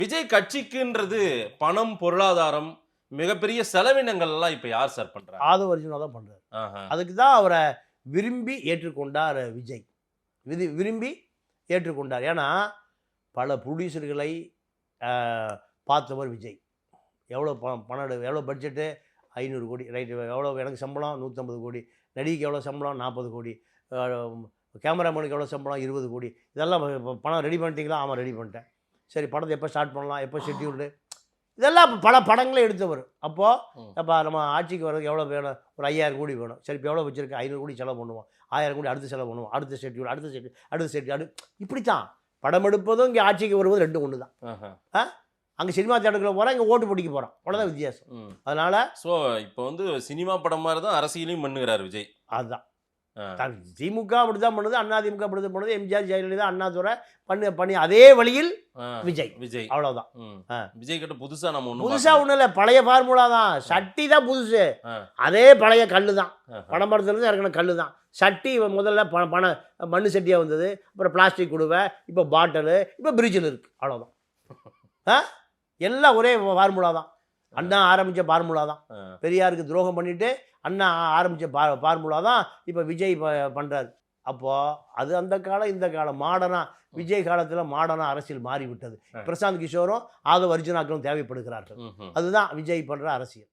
விஜய் கட்சிக்குன்றது பணம், பொருளாதாரம், மிகப்பெரிய செலவினங்கள் எல்லாம் இப்ப யார் சார் பண்றாங்க? ஆதவ அர்ஜுனா தான் பண்றாரு. அதுக்கு தான் அவரை விரும்பி ஏற்றுக்கொண்டார் விஜய். விரும்பி ஏற்றுக்கொண்டார். ஏன்னா பல ப்ரொடியூசர்களை பார்த்தவர் விஜய். எவ்வளோ பணம், எவ்வளோ பட்ஜெட்டு 500 கோடி, ரைட்டு. எவ்வளோ எனக்கு சம்பளம் 150 கோடி, நடிகைக்கு எவ்வளோ சம்பளம் 40 கோடி, கேமராமேனுக்கு எவ்வளோ சம்பளம் 20 கோடி. இதெல்லாம் பணம் ரெடி பண்ணிட்டீங்களா? ஆமாம், ரெடி பண்ணிட்டேன். சரி, படத்தை எப்போ ஸ்டார்ட் பண்ணலாம், எப்போ ஷெட்யூல்டு, இதெல்லாம் பல படங்களே எடுத்தவர். அப்போது அப்போ நம்ம ஆட்சிக்கு வர்றதுக்கு எவ்வளோ வேணும்? ஒரு 5000 கோடி வேணும். சரி, இப்போ எவ்வளோ வச்சுருக்கு? 500 கோடி செலவு பண்ணுவோம். 1000 கோடி அடுத்து செலவு பண்ணுவோம். அடுத்த ஷெட்யூல் இப்படித்தான் படம் எடுப்பதும் இங்கே ஆட்சிக்கு வருவது ரெண்டும் ஒன்று தான். அங்கே சினிமா தேட்டருக்குள்ள போகிறோம், இங்கே ஓட்டு பிடிக்க போகிறோம். அவ்வளோதான் வித்தியாசம். அதனால் இப்போ சினிமா படம் மாதிரி தான் அரசியலையும் பண்ணுகிறார் விஜய். அதுதான் திமுக அப்படி தான் பண்ணுது, அதிமுக அப்படி தான் பண்ணுது, எம்ஜிஆர், ஜெயலலிதா, அண்ணாதுரை பண்ணி அதே வழியில் விஜய். அவ்வளோதான். விஜய் கிட்ட புதுசாக ஒன்றும் இல்லை, பழைய ஃபார்முலா தான். சட்டி தான் புதுசு, அதே பழைய கல் தான். பணம் படத்துலேருந்து இறக்கின கல் தான். சட்டி முதல்ல மண்ணு சட்டியாக வந்தது, அப்புறம் பிளாஸ்டிக் குடுவை, இப்போ பாட்டிலு, இப்போ பிரிட்ஜில் இருக்குது. அவ்வளோதான். எல்லாம் ஒரே ஃபார்முலா தான். அண்ணா ஆரம்பித்த ஃபார்முலா தான். பெரியாருக்கு துரோகம் பண்ணிவிட்டு அண்ணா ஆரம்பித்த ஃபார்முலா தான் இப்போ விஜய் பண்ணுறாரு. அப்போது அது அந்த காலம், இந்த காலம் மாடர்னாக. விஜய் காலத்தில் மாடர்னாக அரசியல் மாறிவிட்டது. பிரசாந்த் கிஷோரும் ஆதவ அர்ஜுனாக்களும் தேவைப்படுகிறார்கள். அதுதான் விஜய் பண்ணுற அரசியல்.